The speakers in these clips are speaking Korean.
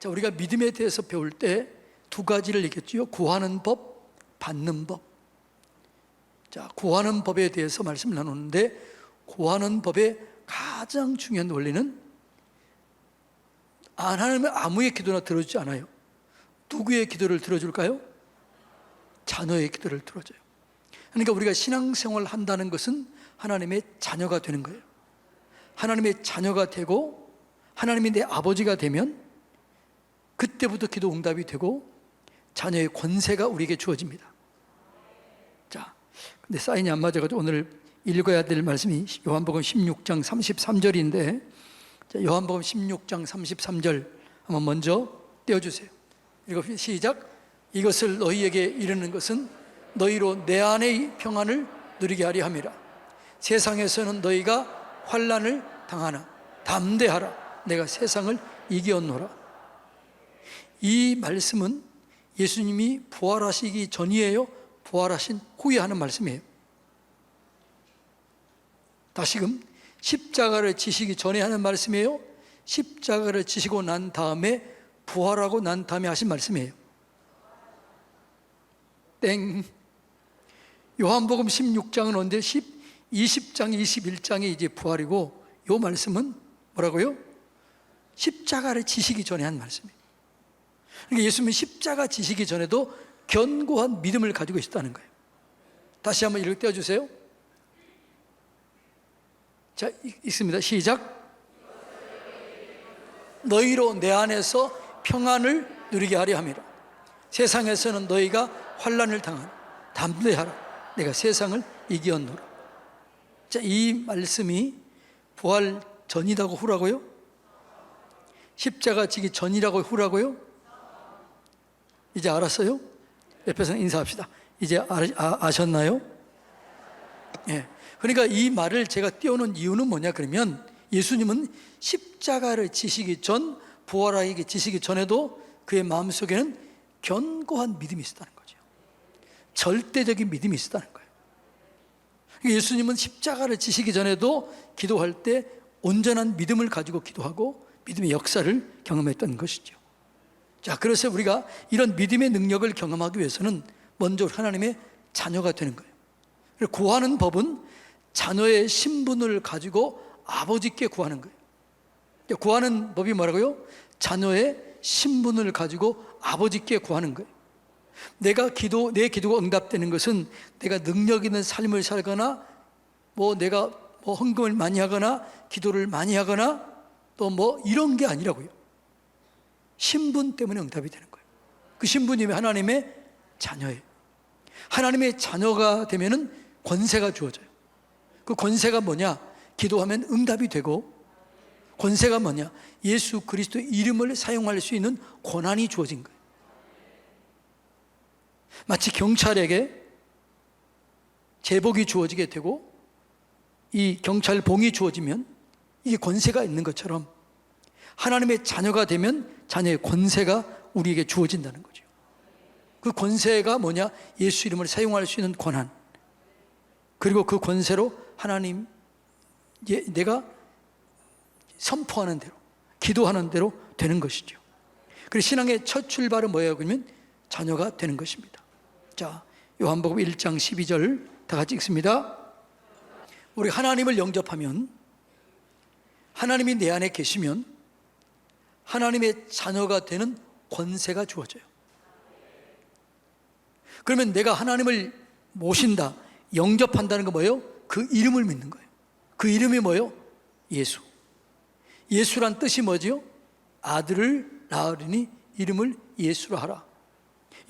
자, 우리가 믿음에 대해서 배울 때 두 가지를 얘기했죠. 구하는 법, 받는 법. 자, 구하는 법에 대해서 말씀을 나누는데, 구하는 법의 가장 중요한 원리는 하나님은 아무의 기도나 들어주지 않아요. 누구의 기도를 들어줄까요? 자녀의 기도를 들어줘요. 그러니까 우리가 신앙생활을 한다는 것은 하나님의 자녀가 되는 거예요. 하나님의 자녀가 되고 하나님이 내 아버지가 되면 그때부터 기도 응답이 되고 자녀의 권세가 우리에게 주어집니다. 자, 근데 사인이 안 맞아가지고 오늘 읽어야 될 말씀이 요한복음 16장 33절인데, 자, 요한복음 16장 33절 한번 먼저 떼어주세요. 읽어보세요. 시작. 이것을 너희에게 이르는 것은 너희로 내 안의 평안을 누리게 하려 함이라. 세상에서는 너희가 환난을 당하나 담대하라. 내가 세상을 이기었노라. 이 말씀은 예수님이 부활하시기 전이에요? 부활하신 후에 하는 말씀이에요? 다시금 십자가를 지시기 전에 하는 말씀이에요? 십자가를 지시고 난 다음에 부활하고 난 다음에 하신 말씀이에요? 땡. 요한복음 16장은 언제? 20장, 21장이 이제 부활이고, 요 말씀은 뭐라고요? 십자가를 지시기 전에 한 말씀이에요. 그러니까 예수님은 십자가 지시기 전에도 견고한 믿음을 가지고 있었다는 거예요. 다시 한번 읽을 떼어주세요. 자, 읽습니다. 시작. 너희로 내 안에서 평안을 누리게 하려 함이라. 세상에서는 너희가 환난을 당하나 담대하라. 내가 세상을 이기었노라. 자, 이 말씀이 부활 전이라고 후라고요? 십자가 지기 전이라고 후라고요? 이제 알았어요? 옆에서 인사합시다. 이제 아셨나요? 예. 그러니까 이 말을 제가 띄워놓은 이유는 뭐냐 그러면, 예수님은 십자가를 지시기 전, 부활하기 지시기 전에도 그의 마음속에는 견고한 믿음이 있었다는 거죠. 절대적인 믿음이 있었다는 거예요. 예수님은 십자가를 지시기 전에도 기도할 때 온전한 믿음을 가지고 기도하고 믿음의 역사를 경험했던 것이죠. 자, 그래서 우리가 이런 믿음의 능력을 경험하기 위해서는 먼저 하나님의 자녀가 되는 거예요. 구하는 법은 자녀의 신분을 가지고 아버지께 구하는 거예요. 구하는 법이 뭐라고요? 자녀의 신분을 가지고 아버지께 구하는 거예요. 내 기도가 응답되는 것은 내가 능력 있는 삶을 살거나, 내가 헌금을 많이 하거나, 기도를 많이 하거나, 또 이런 게 아니라고요. 신분 때문에 응답이 되는 거예요. 그 신분이 하나님의 자녀예요. 하나님의 자녀가 되면은 권세가 주어져요. 그 권세가 뭐냐? 기도하면 응답이 되고, 권세가 뭐냐? 예수 그리스도의 이름을 사용할 수 있는 권한이 주어진 거예요. 마치 경찰에게 제복이 주어지게 되고 이 경찰봉이 주어지면 이게 권세가 있는 것처럼, 하나님의 자녀가 되면 자녀의 권세가 우리에게 주어진다는 거죠. 그 권세가 뭐냐? 예수 이름을 사용할 수 있는 권한, 그리고 그 권세로 하나님, 내가 선포하는 대로, 기도하는 대로 되는 것이죠. 그래서 신앙의 첫 출발은 뭐예요? 그러면 자녀가 되는 것입니다. 자, 요한복음 1장 12절 다 같이 읽습니다. 우리 하나님을 영접하면, 하나님이 내 안에 계시면 하나님의 자녀가 되는 권세가 주어져요. 그러면 내가 하나님을 모신다, 영접한다는 거 뭐예요? 그 이름을 믿는 거예요. 그 이름이 뭐예요? 예수. 예수란 뜻이 뭐지요? 아들을 낳으리니 이름을 예수라 하라.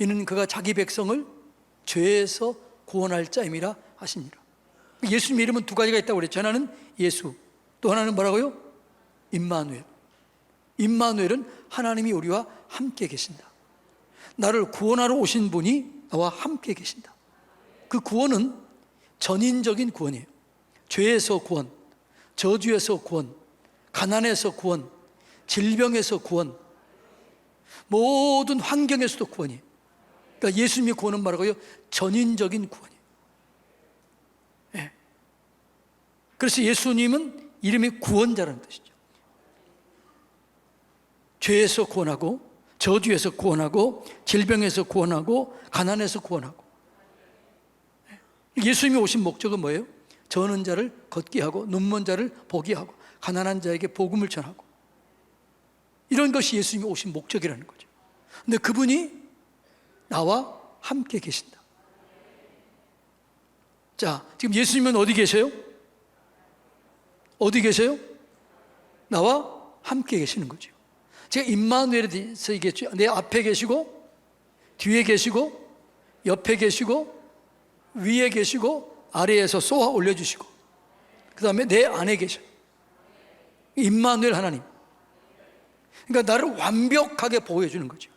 이는 그가 자기 백성을 죄에서 구원할 자임이라 하십니다. 예수님 이름은 두 가지가 있다고 그랬죠. 하나는 예수, 또 하나는 뭐라고요? 임마누엘. 임마누엘은 하나님이 우리와 함께 계신다. 나를 구원하러 오신 분이 나와 함께 계신다. 그 구원은 전인적인 구원이에요. 죄에서 구원, 저주에서 구원, 가난에서 구원, 질병에서 구원, 모든 환경에서도 구원이에요. 그러니까 예수님의 구원은 뭐라고요? 전인적인 구원이에요. 네. 그래서 예수님은 이름이 구원자라는 뜻이죠. 죄에서 구원하고, 저주에서 구원하고, 질병에서 구원하고, 가난에서 구원하고. 예수님이 오신 목적은 뭐예요? 저는 자를 걷게 하고, 눈먼 자를 보게 하고, 가난한 자에게 복음을 전하고. 이런 것이 예수님이 오신 목적이라는 거죠. 근데 그분이 나와 함께 계신다. 자, 지금 예수님은 어디 계세요? 어디 계세요? 나와 함께 계시는 거죠. 제가 임마누엘에 대해서 얘기했죠. 내 앞에 계시고, 뒤에 계시고, 옆에 계시고, 위에 계시고, 아래에서 쏘아 올려주시고, 그 다음에 내 안에 계셔요. 임마누엘 하나님. 그러니까 나를 완벽하게 보호해 주는 거죠.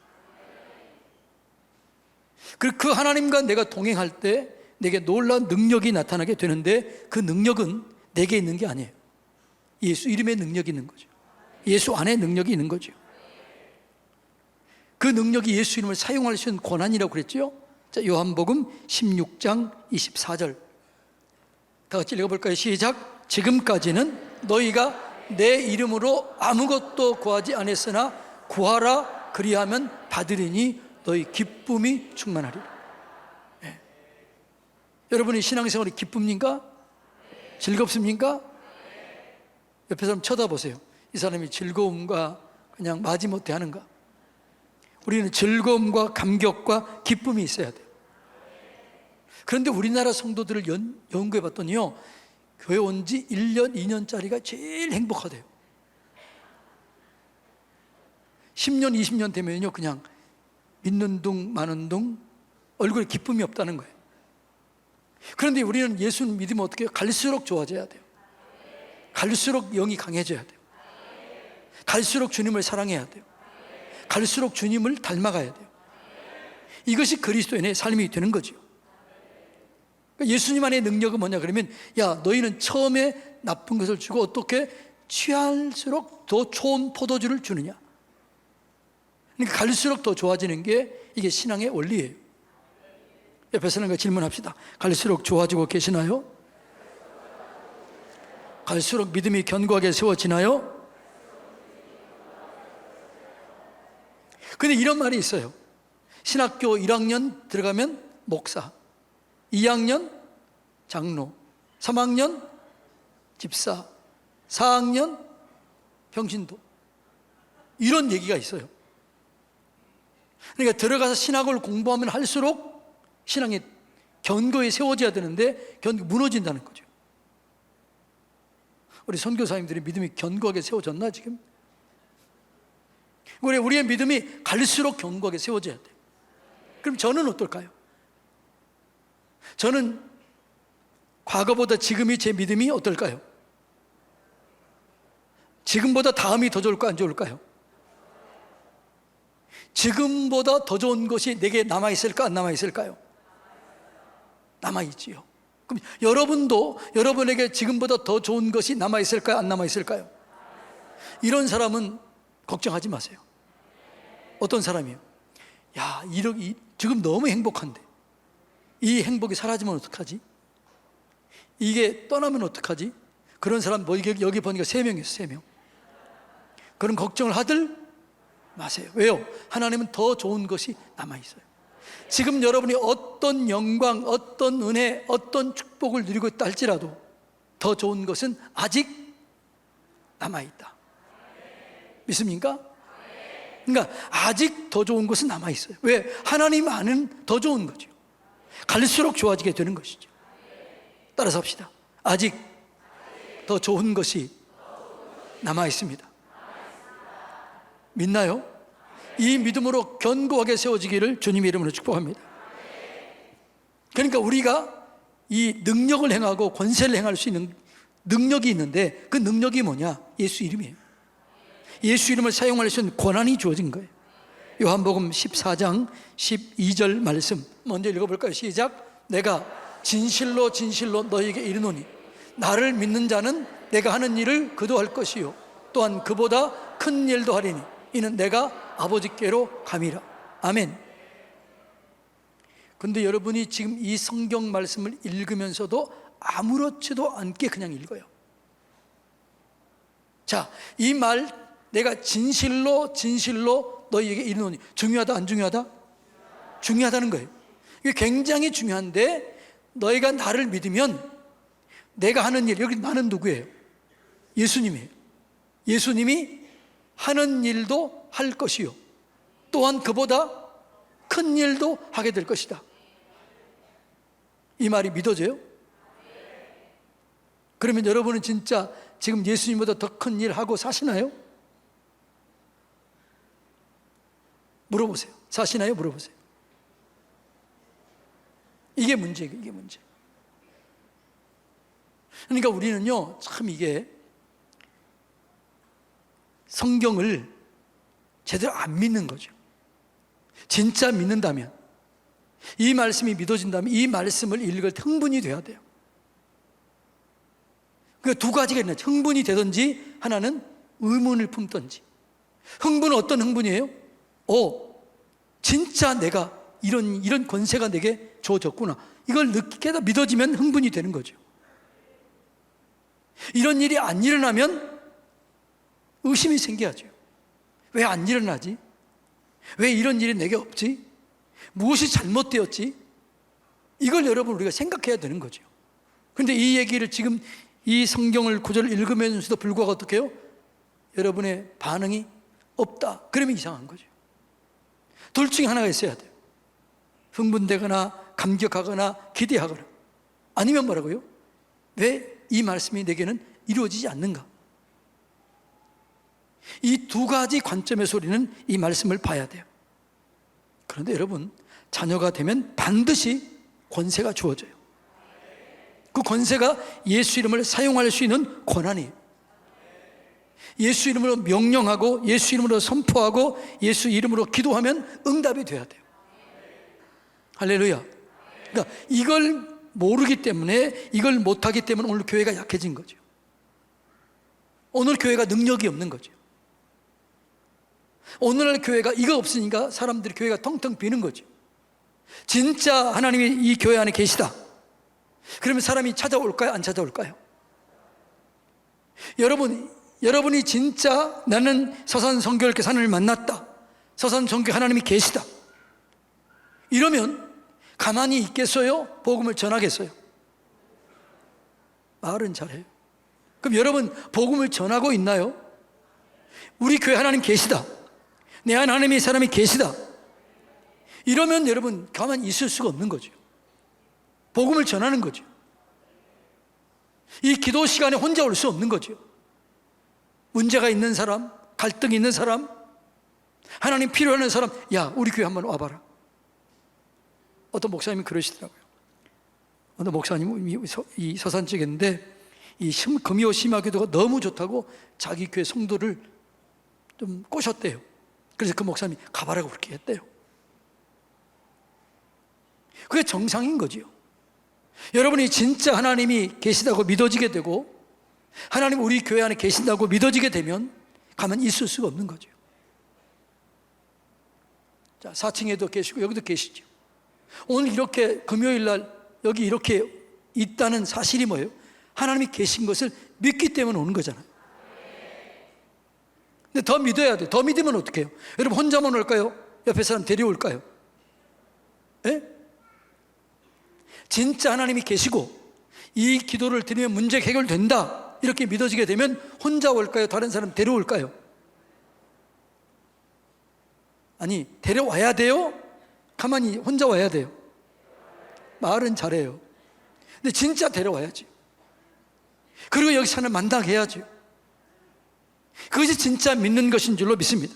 그리고 그 하나님과 내가 동행할 때 내게 놀라운 능력이 나타나게 되는데, 그 능력은 내게 있는 게 아니에요. 예수 이름의 능력이 있는 거죠. 예수 안에 능력이 있는 거죠. 그 능력이 예수 이름을 사용할 수 있는 권한이라고 그랬죠. 자, 요한복음 16장 24절 다 같이 읽어볼까요? 시작. 지금까지는 너희가 내 이름으로 아무것도 구하지 않았으나 구하라 그리하면 받으리니 너희 기쁨이 충만하리라. 네. 여러분이 신앙생활이 기쁩니까? 즐겁습니까? 옆에 사람 쳐다보세요. 이 사람이 즐거움과 그냥 마지못해 하는가? 우리는 즐거움과 감격과 기쁨이 있어야 돼요. 그런데 우리나라 성도들을 연구해 봤더니요, 교회 온 지 1년, 2년짜리가 제일 행복하대요. 10년, 20년 되면요, 그냥 믿는 둥 마는 둥 얼굴에 기쁨이 없다는 거예요. 그런데 우리는 예수를 믿으면 어떻게 해요? 갈수록 좋아져야 돼요. 갈수록 영이 강해져야 돼요. 갈수록 주님을 사랑해야 돼요. 갈수록 주님을 닮아가야 돼요. 이것이 그리스도인의 삶이 되는 거죠. 예수님 안의 능력은 뭐냐 그러면, 야, 너희는 처음에 나쁜 것을 주고 어떻게 취할수록 더 좋은 포도주를 주느냐. 그러니까 갈수록 더 좋아지는 게 이게 신앙의 원리예요. 옆에 사람과 질문합시다. 갈수록 좋아지고 계시나요? 갈수록 믿음이 견고하게 세워지나요? 근데 이런 말이 있어요. 신학교 1학년 들어가면 목사, 2학년 장로, 3학년 집사, 4학년 평신도, 이런 얘기가 있어요. 그러니까 들어가서 신학을 공부하면 할수록 신앙이 견고히 세워져야 되는데 무너진다는 거죠. 우리 선교사님들이 믿음이 견고하게 세워졌나 지금? 우리의 믿음이 갈수록 견고하게 세워져야 돼요. 그럼 저는 어떨까요? 저는 과거보다 지금이 제 믿음이 어떨까요? 지금보다 다음이 더 좋을까 안 좋을까요? 지금보다 더 좋은 것이 내게 남아있을까 안 남아있을까요? 남아있지요. 그럼 여러분도 여러분에게 지금보다 더 좋은 것이 남아있을까요? 안 남아있을까요? 이런 사람은 걱정하지 마세요. 어떤 사람이요? 야, 지금 너무 행복한데 이 행복이 사라지면 어떡하지? 이게 떠나면 어떡하지? 그런 사람 여기 보니까 3명 있어요. 3명. 그런 걱정을 하들 마세요. 왜요? 하나님은 더 좋은 것이 남아있어요. 지금 여러분이 어떤 영광, 어떤 은혜, 어떤 축복을 누리고 있다 할지라도 더 좋은 것은 아직 남아있다. 믿습니까? 그러니까 아직 더 좋은 것은 남아있어요. 왜? 하나님 안은 더 좋은 거죠. 갈수록 좋아지게 되는 것이죠. 따라서 합시다. 아직 더 좋은 것이 남아있습니다. 믿나요? 이 믿음으로 견고하게 세워지기를 주님의 이름으로 축복합니다. 그러니까 우리가 이 능력을 행하고 권세를 행할 수 있는 능력이 있는데, 그 능력이 뭐냐? 예수 이름이에요. 예수 이름을 사용할 수 있는 권한이 주어진 거예요. 요한복음 14장 12절 말씀 먼저 읽어볼까요? 시작. 내가 진실로 진실로 너희에게 이르노니 나를 믿는 자는 내가 하는 일을 그도 할 것이요 또한 그보다 큰 일도 하리니 이는 내가 아버지께로 감이라. 아멘. 근데 여러분이 지금 이 성경 말씀을 읽으면서도 아무렇지도 않게 그냥 읽어요. 자, 이 말 내가 진실로 너희에게 이르노니. 중요하다 안 중요하다? 중요하다는 거예요. 이게 굉장히 중요한데, 너희가 나를 믿으면 내가 하는 일, 여기 나는 누구예요? 예수님이에요. 예수님이 하는 일도 할 것이요, 또한 그보다 큰 일도 하게 될 것이다. 이 말이 믿어져요? 그러면 여러분은 진짜 지금 예수님보다 더 큰 일 하고 사시나요? 물어보세요. 사시나요? 물어보세요. 이게 문제예요. 이게 문제. 그러니까 우리는요, 참 이게 성경을 제대로 안 믿는 거죠. 진짜 믿는다면, 이 말씀이 믿어진다면 이 말씀을 읽을 때 흥분이 돼야 돼요. 그 두 가지가 있는, 흥분이 되든지 하나는 의문을 품든지. 흥분은 어떤 흥분이에요? 진짜 내가 이런 권세가 내게 주어졌구나, 이걸 느끼게 믿어지면 흥분이 되는 거죠. 이런 일이 안 일어나면 의심이 생겨야죠. 왜 안 일어나지? 왜 이런 일이 내게 없지? 무엇이 잘못되었지? 이걸 여러분 우리가 생각해야 되는 거죠. 그런데 이 얘기를 지금 이 성경을 구절을 읽으면서도 불구하고 어떻게 해요? 여러분의 반응이 없다. 그러면 이상한 거죠. 둘 중에 하나가 있어야 돼요. 흥분되거나 감격하거나 기대하거나, 아니면 뭐라고요? 왜 이 말씀이 내게는 이루어지지 않는가? 이 두 가지 관점에서 우리는 이 말씀을 봐야 돼요. 그런데 여러분, 자녀가 되면 반드시 권세가 주어져요. 그 권세가 예수 이름을 사용할 수 있는 권한이에요. 예수 이름으로 명령하고 예수 이름으로 선포하고 예수 이름으로 기도하면 응답이 돼야 돼요. 할렐루야. 그러니까 이걸 모르기 때문에, 이걸 못하기 때문에 오늘 교회가 약해진 거죠. 오늘 교회가 능력이 없는 거죠. 오늘날 교회가 이거 없으니까 사람들이 교회가 텅텅 비는 거죠. 진짜 하나님이 이 교회 안에 계시다, 그러면 사람이 찾아올까요? 안 찾아올까요? 여러분이 진짜 나는 서산성교회께 하나님을 만났다, 서산성교회 하나님이 계시다, 이러면 가만히 있겠어요? 복음을 전하겠어요? 말은 잘해요. 그럼 여러분 복음을 전하고 있나요? 우리 교회 하나님 계시다, 내 안에 하나님의 사람이 계시다, 이러면 여러분 가만히 있을 수가 없는 거죠. 복음을 전하는 거죠. 이 기도 시간에 혼자 올 수 없는 거죠. 문제가 있는 사람, 갈등이 있는 사람, 하나님 필요하는 사람, 야 우리 교회 한번 와봐라. 어떤 목사님이 그러시더라고요. 어떤 목사님이 이 서산 쪽에 있는데 이 금요 심화기도가 너무 좋다고 자기 교회 성도를 좀 꼬셨대요. 그래서 그 목사님이 가봐라고 그렇게 했대요. 그게 정상인 거지요. 여러분이 진짜 하나님이 계시다고 믿어지게 되고, 하나님 우리 교회 안에 계신다고 믿어지게 되면 가만히 있을 수가 없는 거죠. 자, 4층에도 계시고 여기도 계시죠. 오늘 이렇게 금요일 날 여기 이렇게 있다는 사실이 뭐예요? 하나님이 계신 것을 믿기 때문에 오는 거잖아요. 근데 더 믿어야 돼요. 더 믿으면 어떻게 해요? 여러분 혼자만 올까요? 옆에 사람 데려올까요? 예? 진짜 하나님이 계시고 이 기도를 드리면 문제 해결된다, 이렇게 믿어지게 되면 혼자 올까요? 다른 사람 데려올까요? 아니, 데려와야 돼요? 가만히 혼자 와야 돼요? 말은 잘해요. 근데 진짜 데려와야지. 그리고 여기 사는 만당해야죠. 그것이 진짜 믿는 것인 줄로 믿습니다.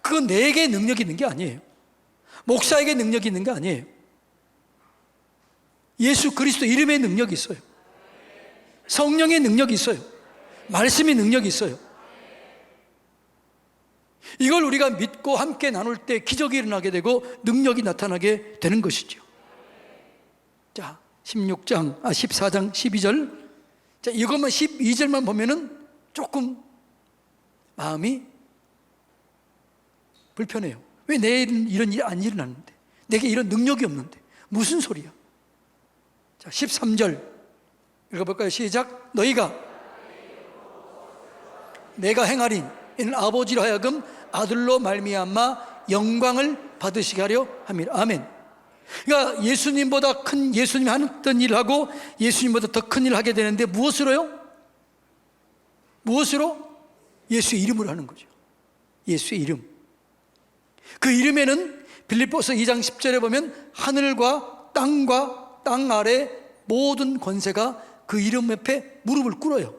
그건 내게 능력이 있는 게 아니에요. 목사에게 능력이 있는 게 아니에요. 예수 그리스도 이름의 능력이 있어요. 성령의 능력이 있어요. 말씀의 능력이 있어요. 이걸 우리가 믿고 함께 나눌 때 기적이 일어나게 되고 능력이 나타나게 되는 것이죠. 자, 14장 12절. 자, 이것만 12절만 보면은 조금 마음이 불편해요. 왜 내일은 이런 일이 안 일어났는데, 내게 이런 능력이 없는데 무슨 소리야? 자, 13절 읽어볼까요? 시작. 너희가 내가 행하리 이는 아버지로 하여금 아들로 말미암아 영광을 받으시게 하려 함이라. 아멘. 그러니까 예수님보다 큰, 예수님이 하던 일을 하고 예수님보다 더 큰 일을 하게 되는데 무엇으로요? 무엇으로? 예수의 이름으로 하는 거죠. 예수의 이름. 그 이름에는 빌립보서 2장 10절에 보면 하늘과 땅과 땅 아래 모든 권세가 그 이름 옆에 무릎을 꿇어요.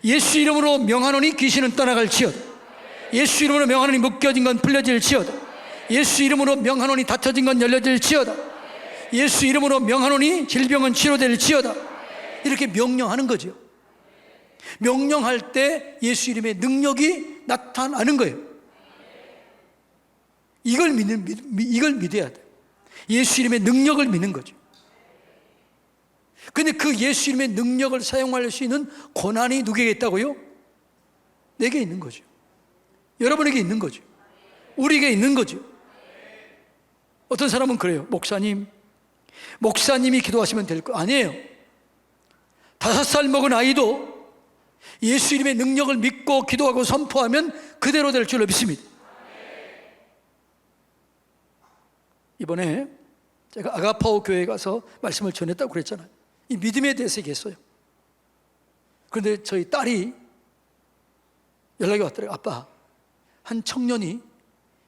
예수 이름으로 명하노니 귀신은 떠나갈지어다. 예수 이름으로 명하노니 묶여진 건 풀려질지어다. 예수 이름으로 명하노니 닫혀진 건 열려질지어다. 예수 이름으로 명하노니 질병은 치료될지어다. 이렇게 명령하는 거죠. 명령할 때 예수 이름의 능력이 나타나는 거예요. 이걸 믿어야 돼요. 예수 이름의 능력을 믿는 거죠. 근데 그 예수 이름의 능력을 사용할 수 있는 권한이 누구에게 있다고요? 내게 있는 거죠. 여러분에게 있는 거죠. 우리에게 있는 거죠. 어떤 사람은 그래요. 목사님이 기도하시면 될 거 아니에요. 5살 먹은 아이도 예수 이름의 능력을 믿고 기도하고 선포하면 그대로 될 줄로 믿습니다. 이번에 제가 아가파오 교회에 가서 말씀을 전했다고 그랬잖아요. 이 믿음에 대해서 얘기했어요. 그런데 저희 딸이 연락이 왔더래요. 아빠, 한 청년이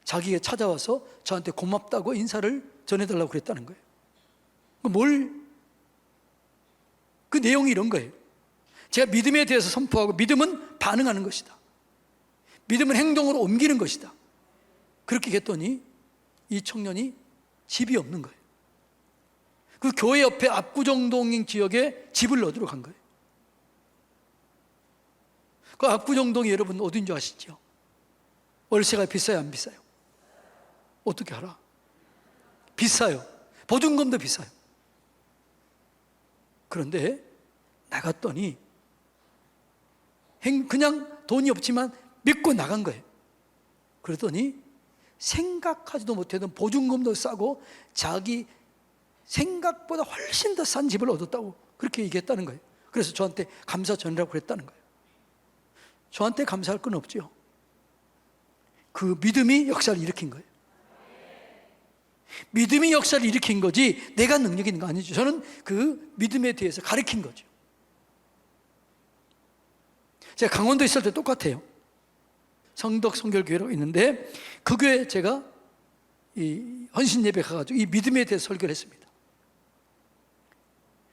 자기가 찾아와서 저한테 고맙다고 인사를 전해달라고 그랬다는 거예요. 그 내용이 이런 거예요. 제가 믿음에 대해서 선포하고, 믿음은 반응하는 것이다. 믿음은 행동으로 옮기는 것이다. 그렇게 했더니 이 청년이 집이 없는 거예요. 그 교회 옆에 압구정동 지역에 집을 얻으러 간 거예요. 그 압구정동이 여러분 어딘 줄 아시죠? 월세가 비싸요, 안 비싸요? 어떻게 알아? 비싸요. 보증금도 비싸요. 그런데 나갔더니 그냥 돈이 없지만 믿고 나간 거예요. 그랬더니 생각하지도 못했던 보증금도 싸고 자기 생각보다 훨씬 더 싼 집을 얻었다고 그렇게 얘기했다는 거예요. 그래서 저한테 감사 전이라고 그랬다는 거예요. 저한테 감사할 건 없죠. 그 믿음이 역사를 일으킨 거예요. 믿음이 역사를 일으킨 거지 내가 능력 있는 거 아니죠. 저는 그 믿음에 대해서 가르친 거죠. 제가 강원도에 있을 때 똑같아요. 성덕 성결교회라고 있는데 그 교회에 제가 이 헌신 예배 가가지고 이 믿음에 대해서 설교를 했습니다.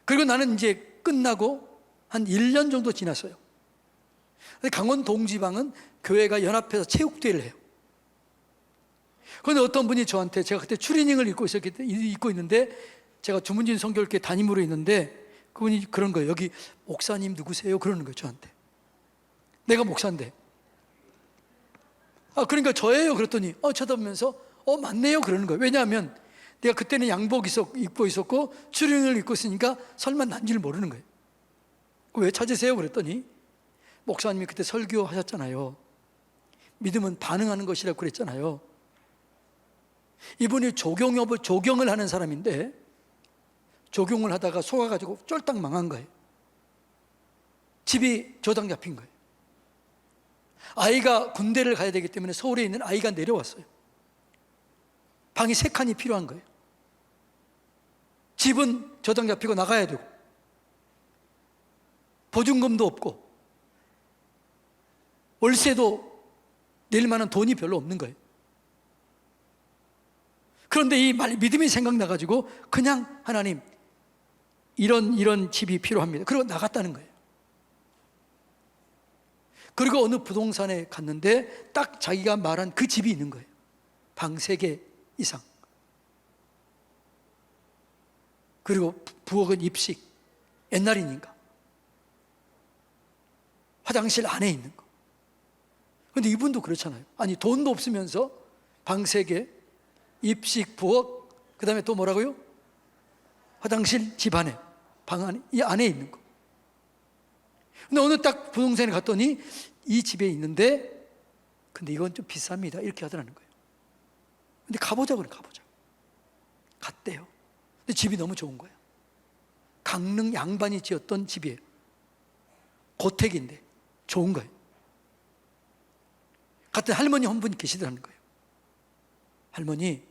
그리고 나는 이제 끝나고 한 1년 정도 지났어요. 강원 동지방은 교회가 연합해서 체육대회를 해요. 그런데 어떤 분이 저한테, 제가 그때 추리닝을 입고 있는데 제가 주문진 성결교회 담임으로 있는데 그분이 그런 거예요. 여기 목사님 누구세요? 그러는 거예요, 저한테. 내가 목사인데. 그러니까 저예요. 그랬더니 쳐다보면서 맞네요. 그러는 거예요. 왜냐하면 내가 그때는 양복 입고 있었고 추리닝을 입고 있으니까 설마 난지를 모르는 거예요. 왜 찾으세요? 그랬더니 목사님이 그때 설교하셨잖아요. 믿음은 반응하는 것이라고 그랬잖아요. 이분이 조경을 하는 사람인데 조경을 하다가 속아가지고 쫄딱 망한 거예요. 집이 조당 잡힌 거예요. 아이가 군대를 가야 되기 때문에 서울에 있는 아이가 내려왔어요. 방이 3칸이 필요한 거예요. 집은 저당 잡히고 나가야 되고 보증금도 없고 월세도 낼 만한 돈이 별로 없는 거예요. 그런데 이 믿음이 생각나가지고 그냥 하나님 이런 집이 필요합니다. 그리고 나갔다는 거예요. 그리고 어느 부동산에 갔는데 딱 자기가 말한 그 집이 있는 거예요. 방 3개 이상. 그리고 부엌은 입식, 옛날이니까. 화장실 안에 있는 거. 근데 이분도 그렇잖아요. 아니 돈도 없으면서 방 3개, 입식, 부엌, 그 다음에 또 뭐라고요? 화장실 집 안에, 방 안에, 이 안에 있는 거. 근데 어느 딱 부동산에 갔더니 이 집에 있는데 근데 이건 좀 비쌉니다. 이렇게 하더라는 거예요. 근데 가보자고 그래, 가보자. 갔대요. 근데 집이 너무 좋은 거예요. 강릉 양반이 지었던 집이에요. 고택인데 좋은 거예요. 같은 할머니 한 분이 계시더라는 거예요. 할머니,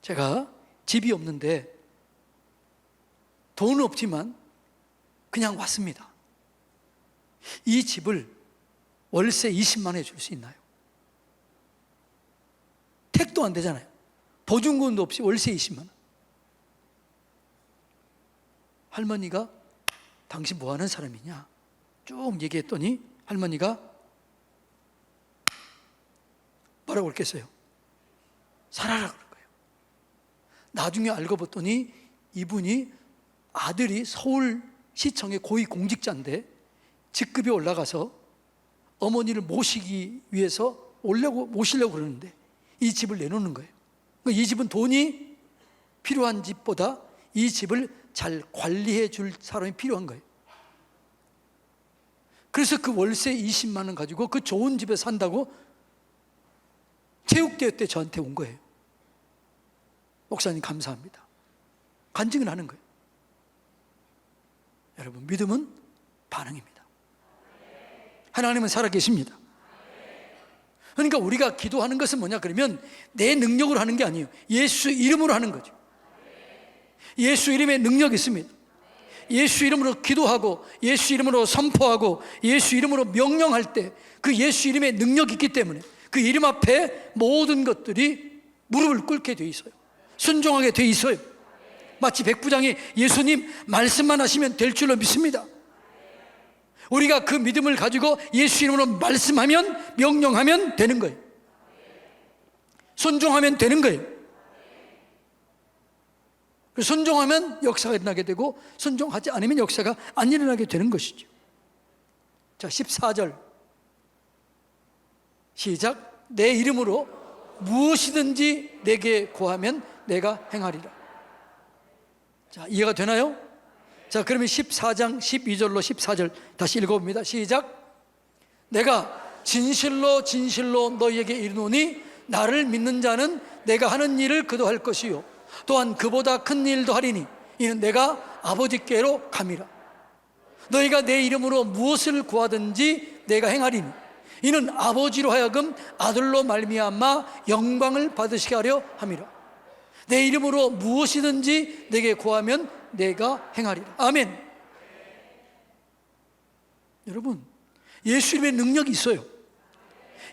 제가 집이 없는데 돈은 없지만 그냥 왔습니다. 이 집을 월세 20만 원에 줄 수 있나요? 택도 안 되잖아요. 보증금도 없이 월세 20만 원. 할머니가 당신 뭐 하는 사람이냐 쭉 얘기했더니 할머니가 뭐라고 그랬겠어요? 살아라 그런 거예요. 나중에 알고 봤더니 이분이 아들이 서울시청의 고위공직자인데 직급이 올라가서 어머니를 모시기 위해서 모시려고 그러는데 이 집을 내놓는 거예요. 이 집은 돈이 필요한 집보다 이 집을 잘 관리해 줄 사람이 필요한 거예요. 그래서 그 월세 20만 원 가지고 그 좋은 집에 산다고 체육대회 때 저한테 온 거예요. 목사님 감사합니다. 간증을 하는 거예요. 여러분, 믿음은 반응입니다. 하나님은 살아계십니다. 그러니까 우리가 기도하는 것은 뭐냐 그러면 내 능력으로 하는 게 아니에요. 예수 이름으로 하는 거죠. 예수 이름에 능력이 있습니다. 예수 이름으로 기도하고 예수 이름으로 선포하고 예수 이름으로 명령할 때 그 예수 이름에 능력이 있기 때문에 그 이름 앞에 모든 것들이 무릎을 꿇게 돼 있어요. 순종하게 돼 있어요. 마치 백부장이 예수님 말씀만 하시면 될 줄로 믿습니다. 우리가 그 믿음을 가지고 예수 이름으로 말씀하면 명령하면 되는 거예요. 순종하면 되는 거예요. 순종하면 역사가 일어나게 되고 순종하지 않으면 역사가 안 일어나게 되는 것이죠. 자, 14절 시작. 내 이름으로 무엇이든지 내게 구하면 내가 행하리라. 자, 이해가 되나요? 자, 그러면 14장 12절로 14절 다시 읽어봅니다. 시작. 내가 진실로 진실로 너희에게 이르노니 나를 믿는 자는 내가 하는 일을 그도 할 것이요 또한 그보다 큰 일도 하리니 이는 내가 아버지께로 감이라. 너희가 내 이름으로 무엇을 구하든지 내가 행하리니 이는 아버지로 하여금 아들로 말미암아 영광을 받으시게 하려 함이라. 내 이름으로 무엇이든지 내게 구하면 내가 행하리라. 아멘. 여러분, 예수 이름의 능력이 있어요.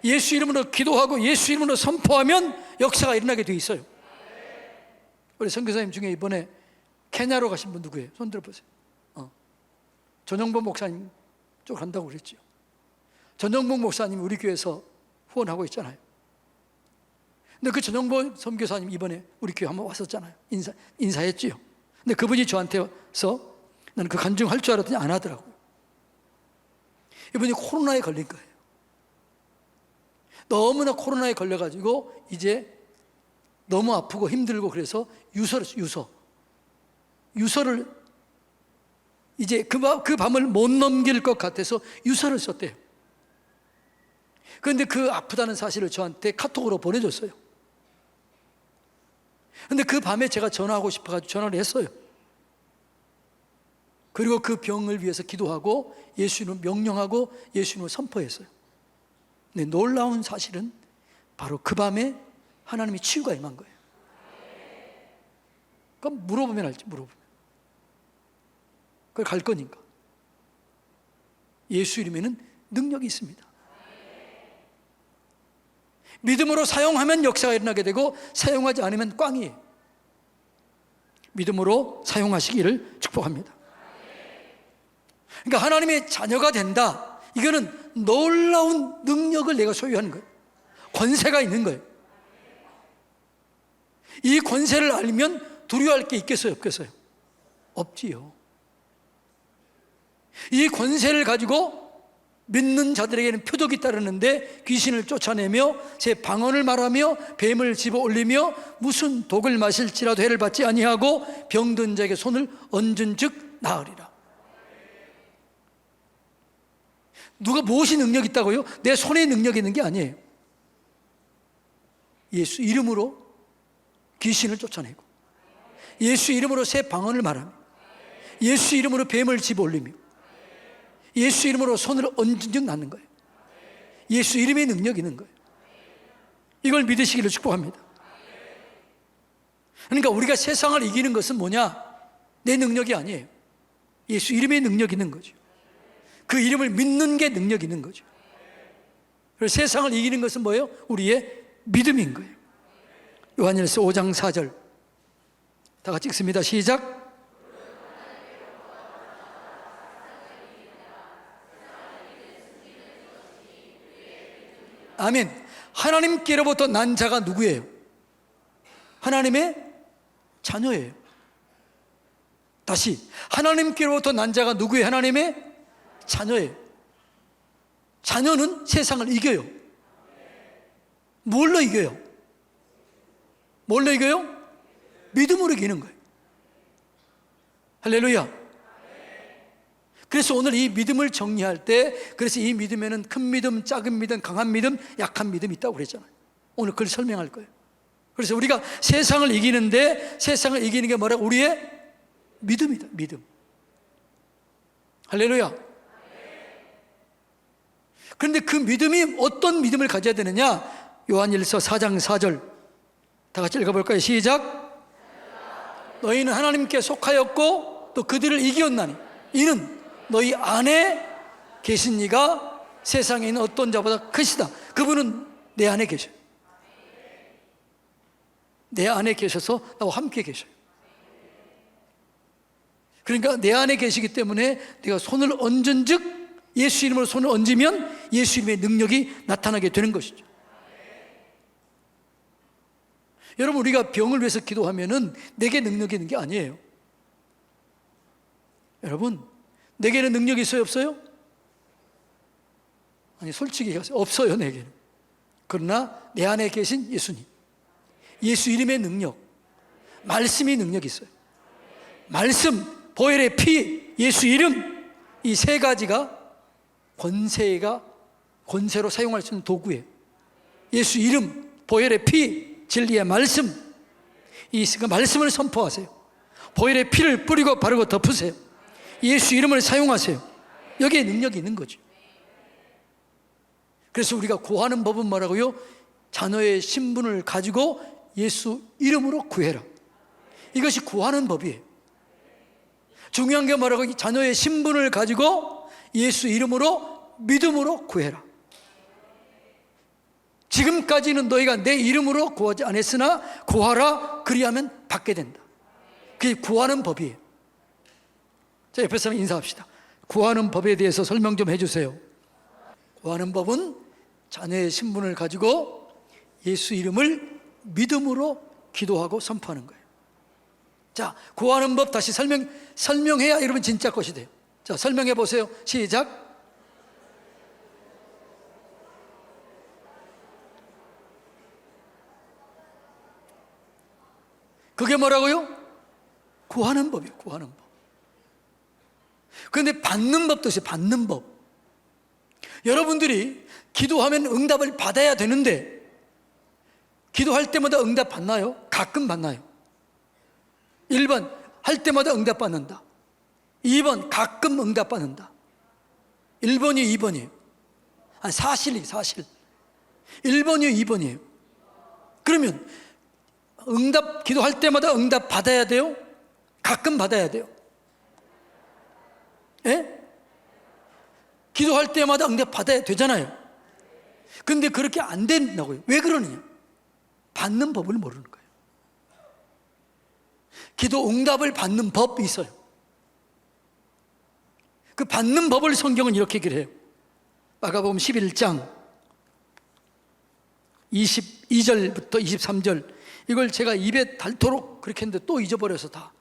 예수 이름으로 기도하고 예수 이름으로 선포하면 역사가 일어나게 돼 있어요. 우리 선교사님 중에 이번에 케냐로 가신 분 누구예요? 손 들어보세요. 전영범 목사님 쪽 간다고 그랬죠. 전영범 목사님 우리 교회에서 후원하고 있잖아요. 근데 그 전영범 선교사님 이번에 우리 교회 한번 왔었잖아요. 인사했지요. 근데 그분이 저한테서 나는 그 간증할 줄 알았더니 안 하더라고요. 이분이 코로나에 걸린 거예요. 너무나 코로나에 걸려가지고 이제 너무 아프고 힘들고 그래서 유서를 이제 그 밤을 못 넘길 것 같아서 유서를 썼대요. 그런데 그 아프다는 사실을 저한테 카톡으로 보내줬어요. 그런데 그 밤에 제가 전화하고 싶어가지고 전화를 했어요. 그리고 그 병을 위해서 기도하고 예수님을 명령하고 예수님을 선포했어요. 근데 놀라운 사실은 바로 그 밤에 하나님의 치유가 임한 거예요. 그럼 물어보면 알지, 물어보면. 그걸 갈 거니까. 예수 이름에는 능력이 있습니다. 믿음으로 사용하면 역사가 일어나게 되고 사용하지 않으면 꽝이에요. 믿음으로 사용하시기를 축복합니다. 그러니까 하나님의 자녀가 된다. 이거는 놀라운 능력을 내가 소유하는 거예요. 권세가 있는 거예요. 이 권세를 알면 두려워할 게 있겠어요, 없겠어요? 없지요. 이 권세를 가지고 믿는 자들에게는 표적이 따르는데 귀신을 쫓아내며 제 방언을 말하며 뱀을 집어 올리며 무슨 독을 마실지라도 해를 받지 아니하고 병든 자에게 손을 얹은 즉 나으리라. 누가 무엇이 능력이 있다고요? 내 손에 능력이 있는 게 아니에요. 예수 이름으로 귀신을 쫓아내고 예수 이름으로 새 방언을 말하며 예수 이름으로 뱀을 집어 올리며 예수 이름으로 손을 얹은 즉 낫는 거예요. 예수 이름의 능력이 있는 거예요. 이걸 믿으시기를 축복합니다. 그러니까 우리가 세상을 이기는 것은 뭐냐? 내 능력이 아니에요. 예수 이름의 능력이 있는 거죠. 그 이름을 믿는 게 능력이 있는 거죠. 그래서 세상을 이기는 것은 뭐예요? 우리의 믿음인 거예요. 요한일서 5장 4절 다 같이 읽습니다. 시작. 아멘. 하나님께로부터 난 자가 누구예요? 하나님의 자녀예요. 다시, 하나님께로부터 난 자가 누구예요? 하나님의 자녀예요. 자녀는 세상을 이겨요. 뭘로 이겨요? 뭘로 이겨요? 믿음으로 이기는 거예요. 할렐루야. 그래서 오늘 이 믿음을 정리할 때, 그래서 이 믿음에는 큰 믿음, 작은 믿음, 강한 믿음, 약한 믿음이 있다고 그랬잖아요. 오늘 그걸 설명할 거예요. 그래서 우리가 세상을 이기는데, 세상을 이기는 게 뭐라고? 우리의 믿음이다. 믿음. 할렐루야. 그런데 그 믿음이 어떤 믿음을 가져야 되느냐? 요한일서 4장 4절 다 같이 읽어볼까요? 시작. 너희는 하나님께 속하였고 또 그들을 이기었나니 이는 너희 안에 계신 이가 세상에 있는 어떤 자보다 크시다. 그분은 내 안에 계셔요. 내 안에 계셔서 나와 함께 계셔요. 그러니까 내 안에 계시기 때문에 내가 손을 얹은 즉 예수 이름으로 손을 얹으면 예수 이름의 능력이 나타나게 되는 것이죠. 여러분, 우리가 병을 위해서 기도하면은 내게 능력이 있는 게 아니에요. 여러분, 내게는 능력이 있어요, 없어요? 아니, 솔직히 얘기하세요. 없어요, 내게는. 그러나 내 안에 계신 예수님, 예수 이름의 능력, 말씀이 능력이 있어요. 말씀, 보혈의 피, 예수 이름, 이 세 가지가 권세로 사용할 수 있는 도구예요. 예수 이름, 보혈의 피, 진리의 말씀, 이 말씀을 선포하세요. 보혈의 피를 뿌리고 바르고 덮으세요. 예수 이름을 사용하세요. 여기에 능력이 있는 거죠. 그래서 우리가 구하는 법은 뭐라고요? 자녀의 신분을 가지고 예수 이름으로 구해라. 이것이 구하는 법이에요. 중요한 게 뭐라고? 자녀의 신분을 가지고 예수 이름으로 믿음으로 구해라. 지금까지는 너희가 내 이름으로 구하지 않았으나 구하라, 그리하면 받게 된다. 그게 구하는 법이에요. 자, 옆에 사람 인사합시다. 구하는 법에 대해서 설명 좀 해주세요. 구하는 법은 자녀의 신분을 가지고 예수 이름을 믿음으로 기도하고 선포하는 거예요. 자, 구하는 법 다시 설명해야 여러분 진짜 것이 돼요. 자, 설명해 보세요. 시작. 그게 뭐라고요? 구하는 법이에요. 구하는 법. 그런데 받는 법도 있어요. 받는 법. 여러분들이 기도하면 응답을 받아야 되는데 기도할 때마다 응답 받나요? 가끔 받나요? 1번 할 때마다 응답 받는다. 2번 가끔 응답 받는다. 1번이에요, 2번이에요? 아니, 사실 1번이에요, 2번이에요? 그러면 기도할 때마다 응답 받아야 돼요? 가끔 받아야 돼요? 예? 기도할 때마다 응답 받아야 되잖아요. 근데 그렇게 안 된다고요. 왜 그러느냐? 받는 법을 모르는 거예요. 기도 응답을 받는 법이 있어요. 그 받는 법을 성경은 이렇게 얘기를 해요. 마가복음 11장 22절부터 23절, 이걸 제가 입에 닳도록 그렇게 했는데 또 잊어버려서 다.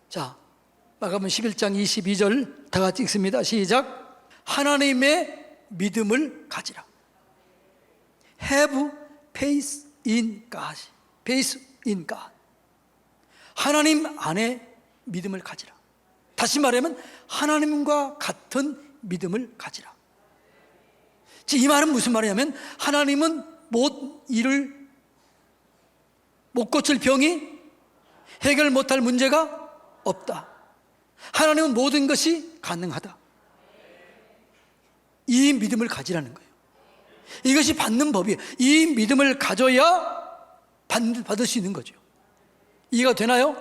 자, 마가복음 11장 22절 다 같이 읽습니다. 시작. 하나님의 믿음을 가지라. Have faith in God. Faith in God. 하나님 안에 믿음을 가지라. 다시 말하면 하나님과 같은 믿음을 가지라. 이 말은 무슨 말이냐면 하나님은 못 고칠 병이, 해결 못할 문제가 없다. 하나님은 모든 것이 가능하다. 이 믿음을 가지라는 거예요. 이것이 받는 법이에요. 이 믿음을 가져야 받을 수 있는 거죠. 이해가 되나요?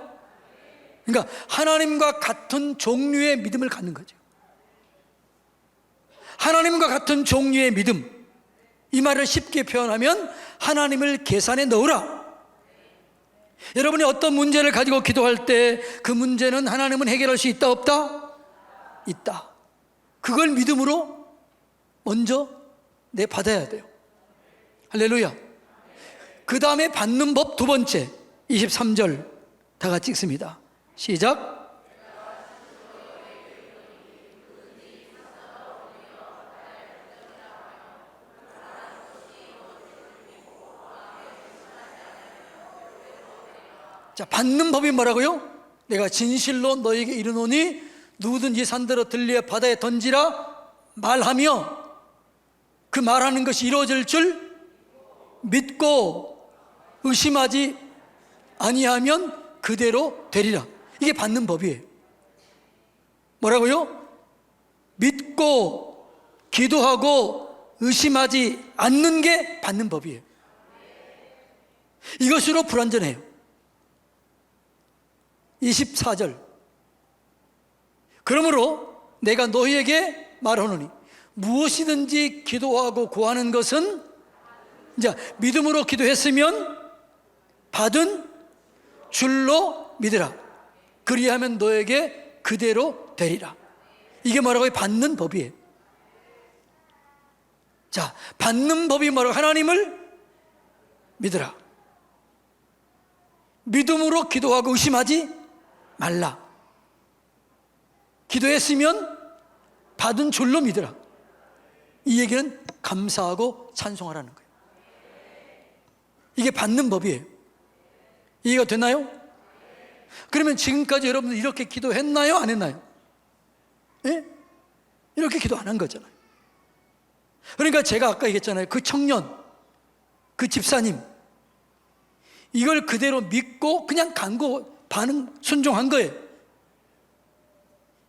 그러니까 하나님과 같은 종류의 믿음을 갖는 거죠. 하나님과 같은 종류의 믿음, 이 말을 쉽게 표현하면 하나님을 계산에 넣으라. 여러분이 어떤 문제를 가지고 기도할 때 그 문제는 하나님은 해결할 수 있다 없다? 있다. 그걸 믿음으로 먼저 받아야 돼요. 할렐루야. 그 다음에 받는 법 두 번째, 23절 다 같이 읽습니다. 시작. 자, 받는 법이 뭐라고요? 내가 진실로 너에게 이르노니 누구든지 산대로 들려 바다에 던지라 말하며 그 말하는 것이 이루어질 줄 믿고 의심하지 아니하면 그대로 되리라. 이게 받는 법이에요. 뭐라고요? 믿고 기도하고 의심하지 않는 게 받는 법이에요. 이것으로 불완전해요. 24절. 그러므로 내가 너희에게 말하노니 무엇이든지 기도하고 구하는 것은 이제 믿음으로 기도했으면 받은 줄로 믿으라. 그리하면 너에게 그대로 되리라. 이게 뭐라고요? 받는 법이에요. 자, 받는 법이 뭐라고? 하나님을 믿으라. 믿음으로 기도하고 의심하지 말라. 기도했으면 받은 줄로 믿으라. 이 얘기는 감사하고 찬송하라는 거예요. 이게 받는 법이에요. 이해가 되나요? 그러면 지금까지 여러분들 이렇게 기도했나요? 안 했나요? 예? 이렇게 기도 안 한 거잖아요. 그러니까 제가 아까 얘기했잖아요. 그 청년, 그 집사님, 이걸 그대로 믿고 그냥 간고 반응, 순종한 거예요.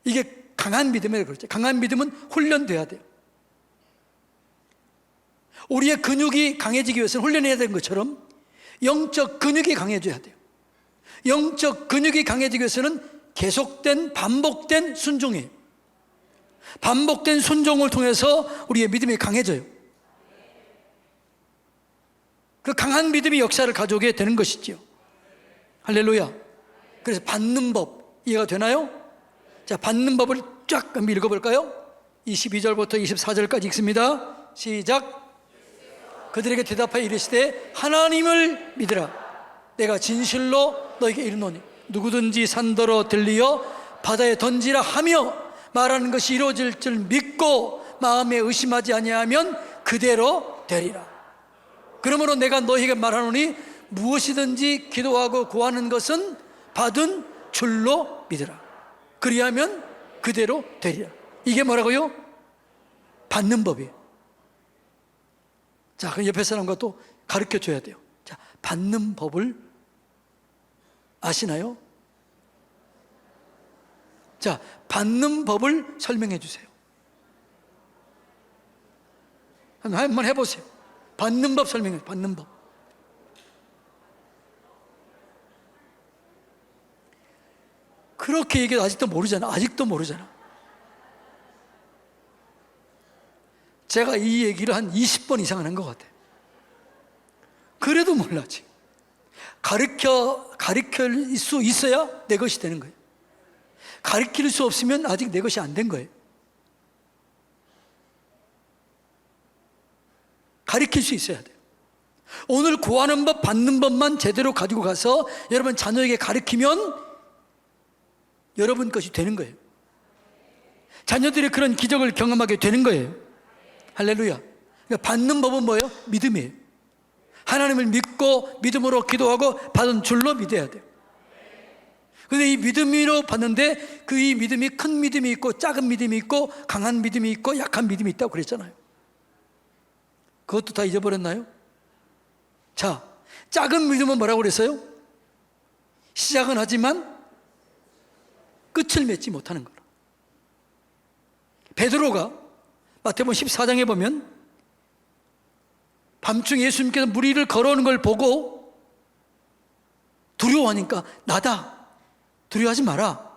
이게 강한 믿음이라고 그러죠. 강한 믿음은 훈련돼야 돼요. 우리의 근육이 강해지기 위해서는 훈련해야 되는 것처럼 영적 근육이 강해져야 돼요. 영적 근육이 강해지기 위해서는 계속된 반복된 순종이에요. 반복된 순종을 통해서 우리의 믿음이 강해져요. 그 강한 믿음이 역사를 가져오게 되는 것이죠. 할렐루야. 그래서 받는 법 이해가 되나요? 자, 받는 법을 쫙 읽어볼까요? 22절부터 24절까지 읽습니다. 시작. 그들에게 대답하여 이르시되 하나님을 믿으라. 내가 진실로 너에게 이르노니 누구든지 산더러 들리어 바다에 던지라 하며 말하는 것이 이루어질 줄 믿고 마음에 의심하지 아니하면 그대로 되리라. 그러므로 내가 너희에게 말하노니 무엇이든지 기도하고 구하는 것은 받은 줄로 믿으라. 그리하면 그대로 되리라. 이게 뭐라고요? 받는 법이에요. 자, 그럼 옆에 사람과 또 가르쳐 줘야 돼요. 자, 받는 법을 아시나요? 자, 받는 법을 설명해 주세요. 한번 해보세요. 받는 법 설명해. 받는 법. 그렇게 얘기해도 아직도 모르잖아. 아직도 모르잖아. 제가 이 얘기를 한 20번 이상은 한 것 같아요. 그래도 몰라지. 가르칠 수 있어야 내 것이 되는 거예요. 가르칠 수 없으면 아직 내 것이 안 된 거예요. 가르칠 수 있어야 돼요. 오늘 구하는 법, 받는 법만 제대로 가지고 가서 여러분 자녀에게 가르치면 여러분 것이 되는 거예요. 자녀들이 그런 기적을 경험하게 되는 거예요. 할렐루야. 그러니까 받는 법은 뭐예요? 믿음이에요. 하나님을 믿고 믿음으로 기도하고 받은 줄로 믿어야 돼요. 그런데 이 믿음으로 받는데 그 이 믿음이 큰 믿음이 있고 작은 믿음이 있고 강한 믿음이 있고 약한 믿음이 있다고 그랬잖아요. 그것도 다 잊어버렸나요? 자, 작은 믿음은 뭐라고 그랬어요? 시작은 하지만 끝을 맺지 못하는 거라. 베드로가 마태복음 14장에 보면 밤중에 예수님께서 물 위를 걸어오는 걸 보고 두려워하니까 나다, 두려워하지 마라.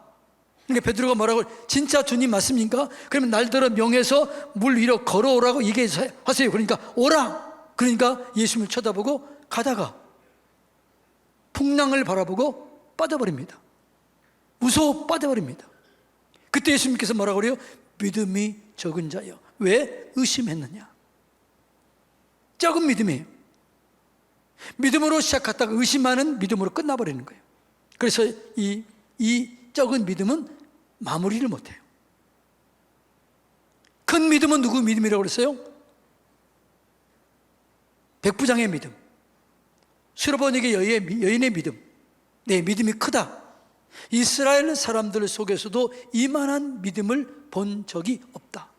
그러니까 베드로가 뭐라고, 진짜 주님 맞습니까? 그러면 날더러 명해서 물 위로 걸어오라고 얘기하세요. 그러니까 오라. 그러니까 예수님을 쳐다보고 가다가 풍랑을 바라보고 빠져버립니다. 무서워 빠져버립니다. 그때 예수님께서 뭐라고 그래요? 믿음이 적은 자여, 왜 의심했느냐? 적은 믿음이에요. 믿음으로 시작했다가 의심하는 믿음으로 끝나버리는 거예요. 그래서 이 적은 믿음은 마무리를 못해요. 큰 믿음은 누구 믿음이라고 그랬어요? 백부장의 믿음, 수르보니게 여인의 믿음. 내 믿음이 크다. 이스라엘 사람들 속에서도 이만한 믿음을 본 적이 없다.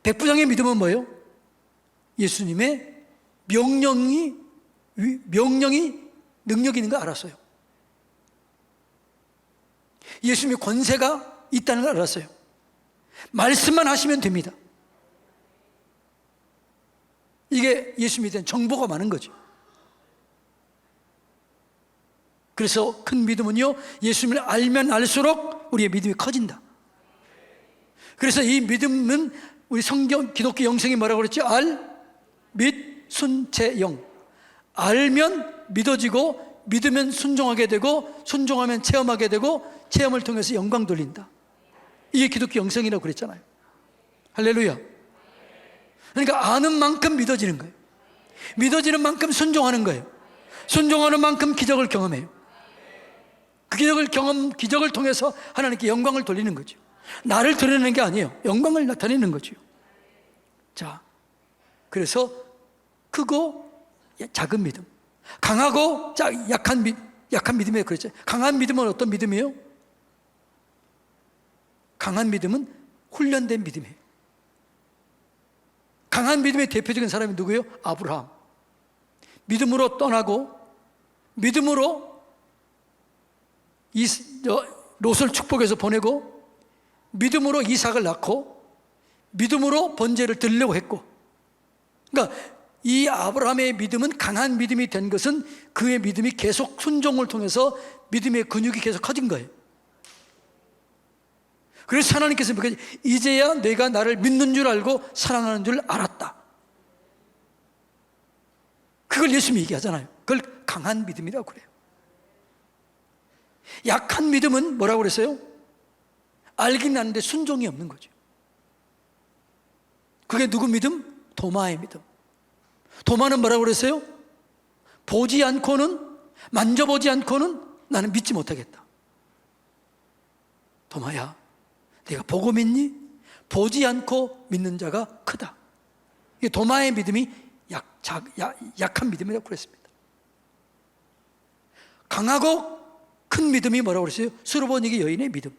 백부장의 믿음은 뭐예요? 예수님의 명령이 능력이 있는 걸 알았어요. 예수님의 권세가 있다는 걸 알았어요. 말씀만 하시면 됩니다. 이게 예수님에 대한 정보가 많은 거죠. 그래서 큰 믿음은요, 예수님을 알면 알수록 우리의 믿음이 커진다. 그래서 이 믿음은 우리 성경 기독교 영성이 뭐라고 그랬죠? 알, 믿, 순, 체, 영. 알면 믿어지고, 믿으면 순종하게 되고, 순종하면 체험하게 되고, 체험을 통해서 영광 돌린다. 이게 기독교 영성이라고 그랬잖아요. 할렐루야. 그러니까 아는 만큼 믿어지는 거예요. 믿어지는 만큼 순종하는 거예요. 순종하는 만큼 기적을 경험해요. 그 기적을 통해서 하나님께 영광을 돌리는 거죠. 나를 드러내는 게 아니에요. 영광을 나타내는 거죠. 자, 그래서 크고 작은 믿음, 강하고 약한 믿음이에요. 그랬죠. 강한 믿음은 어떤 믿음이에요? 강한 믿음은 훈련된 믿음이에요. 강한 믿음의 대표적인 사람이 누구예요? 아브라함. 믿음으로 떠나고, 믿음으로 롯을 축복해서 보내고, 믿음으로 이삭을 낳고, 믿음으로 번제를 드리려고 했고. 그러니까 이 아브라함의 믿음은 강한 믿음이 된 것은 그의 믿음이 계속 순종을 통해서 믿음의 근육이 계속 커진 거예요. 그래서 하나님께서 이제야 내가 나를 믿는 줄 알고 사랑하는 줄 알았다. 그걸 예수님이 얘기하잖아요. 그걸 강한 믿음이라고 그래요. 약한 믿음은 뭐라고 그랬어요? 알긴 아는데 순종이 없는 거죠. 그게 누구 믿음? 도마의 믿음. 도마는 뭐라고 그랬어요? 보지 않고는, 만져보지 않고는 나는 믿지 못하겠다. 도마야, 네가 보고 믿니? 보지 않고 믿는 자가 크다. 이 도마의 믿음이 약한 믿음이라고 그랬습니다. 강하고 큰 믿음이 뭐라고 그랬어요? 수르보니게 여인의 믿음.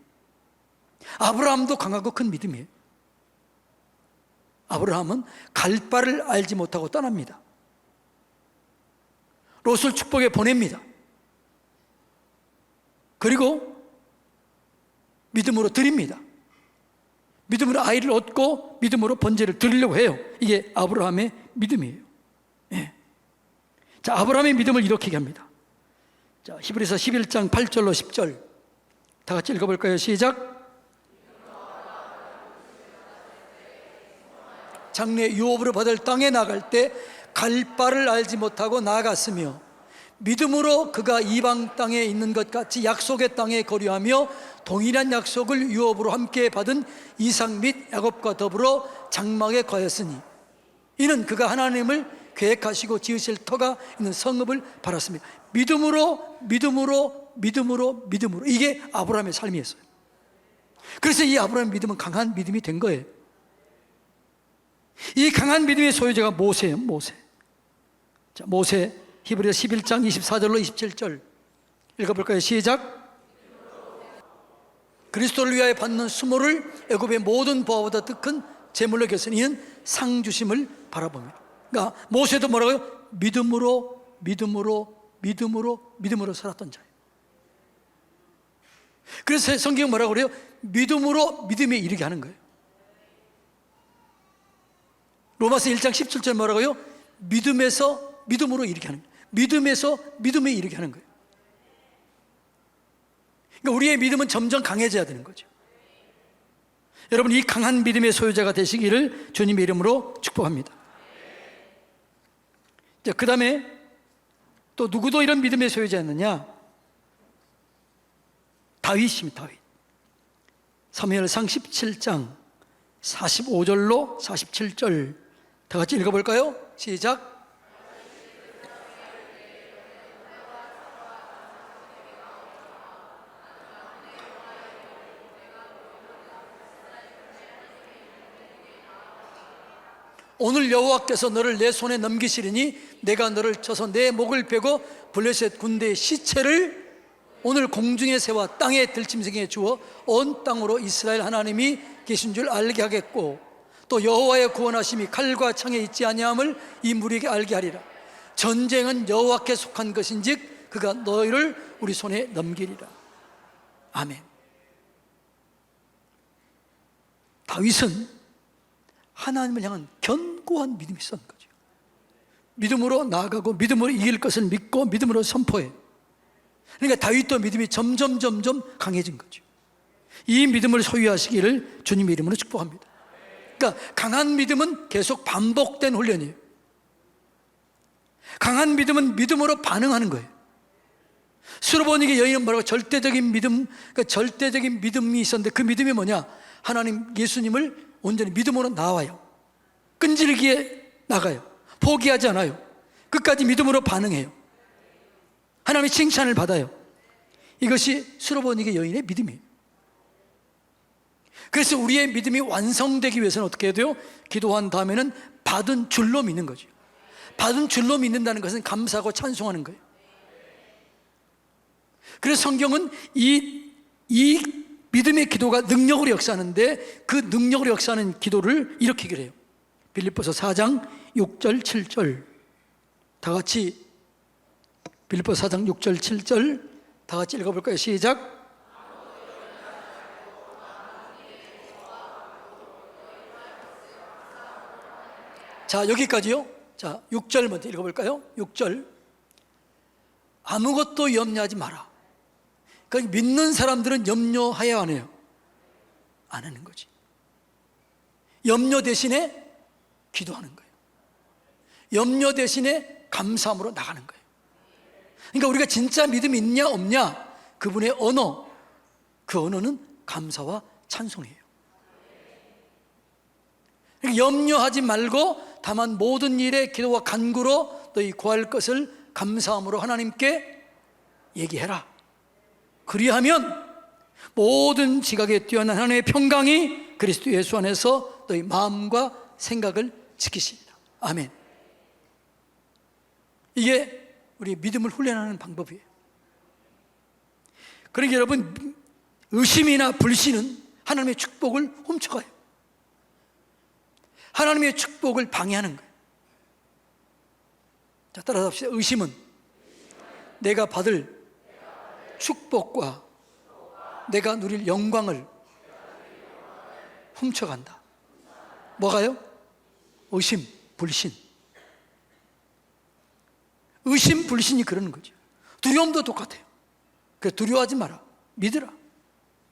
아브라함도 강하고 큰 믿음이에요. 아브라함은 갈 바를 알지 못하고 떠납니다. 롯을 축복해 보냅니다. 그리고 믿음으로 드립니다. 믿음으로 아이를 얻고 믿음으로 번제를 드리려고 해요. 이게 아브라함의 믿음이에요. 네. 자, 아브라함의 믿음을 이렇게 얘기합니다. 자, 히브리서 11장 8절로 10절 다 같이 읽어볼까요? 시작. 장래 유업으로 받을 땅에 나갈 때 갈 바를 알지 못하고 나아갔으며, 믿음으로 그가 이방 땅에 있는 것 같이 약속의 땅에 거류하며 동일한 약속을 유업으로 함께 받은 이삭 및 야곱과 더불어 장막에 거했으니, 이는 그가 하나님을 계획하시고 지으실 터가 있는 성읍을 바랐습니다. 믿음으로 이게 아브라함의 삶이었어요. 그래서 이 아브라함의 믿음은 강한 믿음이 된 거예요. 이 강한 믿음의 소유자가 모세예요. 모세. 자, 모세 히브리서 11장 24절로 27절 읽어볼까요? 시작. 그리스도를 위하여 받는 수모를 애굽의 모든 보화보다 더 큰 재물로 여겼으니 이는 상 주심을 바라보며. 그러니까 모세도 뭐라고요? 믿음으로 살았던 자예요. 그래서 성경은 뭐라고 그래요? 믿음으로 믿음에 이르게 하는 거예요. 로마서 1장 17절 뭐라고요? 믿음에서 믿음으로 이르게 하는 거예요. 믿음에서 믿음에 이르게 하는 거예요. 그러니까 우리의 믿음은 점점 강해져야 되는 거죠. 여러분, 이 강한 믿음의 소유자가 되시기를 주님의 이름으로 축복합니다. 자, 그 다음에 또 누구도 이런 믿음의 소유자였느냐? 다윗입니다. 다윗. 사무엘상 17장 45절로 47절 다 같이 읽어볼까요? 시작. 오늘 여호와께서 너를 내 손에 넘기시리니 내가 너를 쳐서 내 목을 베고 블레셋 군대의 시체를 오늘 공중에 세워 땅에 들짐승에 주어 온 땅으로 이스라엘 하나님이 계신 줄 알게 하겠고 또 여호와의 구원하심이 칼과 창에 있지 아니함을 이 무리에게 알게 하리라. 전쟁은 여호와께 속한 것인즉 그가 너희를 우리 손에 넘기리라. 아멘. 다윗은 하나님을 향한 견고한 믿음이 있었던 거죠. 믿음으로 나아가고 믿음으로 이길 것을 믿고 믿음으로 선포해. 그러니까 다윗도 믿음이 점점 강해진 거죠. 이 믿음을 소유하시기를 주님의 이름으로 축복합니다. 그러니까 강한 믿음은 계속 반복된 훈련이에요. 강한 믿음은 믿음으로 반응하는 거예요. 수르보니게 여인은 뭐라고 절대적인 믿음, 그러니까 절대적인 믿음이 있었는데 그 믿음이 뭐냐? 하나님 예수님을 온전히 믿음으로 나와요. 끈질기게 나가요. 포기하지 않아요. 끝까지 믿음으로 반응해요. 하나님의 칭찬을 받아요. 이것이 수르보니게 여인의 믿음이에요. 그래서 우리의 믿음이 완성되기 위해서는 어떻게 해야 돼요? 기도한 다음에는 받은 줄로 믿는 거죠. 받은 줄로 믿는다는 것은 감사하고 찬송하는 거예요. 그래서 성경은 이 믿음의 기도가 능력으로 역사하는데 그 능력으로 역사하는 기도를 이렇게 그래요. 빌립보서 4장 6절 7절 다 같이 빌립보서 4장 6절 7절 다 같이 읽어볼까요? 시작. 자, 여기까지요. 자, 6절 먼저 읽어볼까요? 6절. 아무것도 염려하지 마라. 그러니까 믿는 사람들은 염려해야 안 해요? 안 하는 거지. 염려 대신에 기도하는 거예요. 염려 대신에 감사함으로 나가는 거예요. 그러니까 우리가 진짜 믿음이 있냐 없냐, 그분의 언어, 그 언어는 감사와 찬송이에요. 그러니까 염려하지 말고 다만 모든 일에 기도와 간구로 너희 구할 것을 감사함으로 하나님께 얘기해라. 그리하면 모든 지각에 뛰어난 하나님의 평강이 그리스도 예수 안에서 너희 마음과 생각을 지키시리라. 아멘. 이게 우리 믿음을 훈련하는 방법이에요. 그러니까 여러분, 의심이나 불신은 하나님의 축복을 훔쳐가요. 하나님의 축복을 방해하는 거예요. 자, 따라서 합시다. 의심은 내가 받을 축복과 내가 누릴 영광을 훔쳐간다. 뭐가요? 의심, 불신. 의심, 불신이 그러는 거죠. 두려움도 똑같아요. 그래서 두려워하지 마라. 믿으라.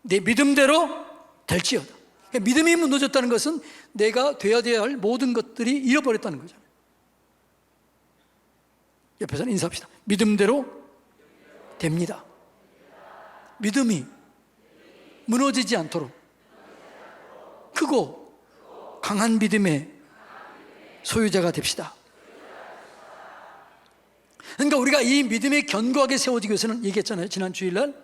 내 믿음대로 될지어다. 믿음이 무너졌다는 것은 내가 되어야 할 모든 것들이 잃어버렸다는 거잖아요. 옆에서는 인사합시다. 믿음대로 됩니다. 믿음이 무너지지 않도록 크고 강한 믿음의 소유자가 됩시다. 그러니까 우리가 이 믿음에 견고하게 세워지기 위해서는 얘기했잖아요. 지난 주일날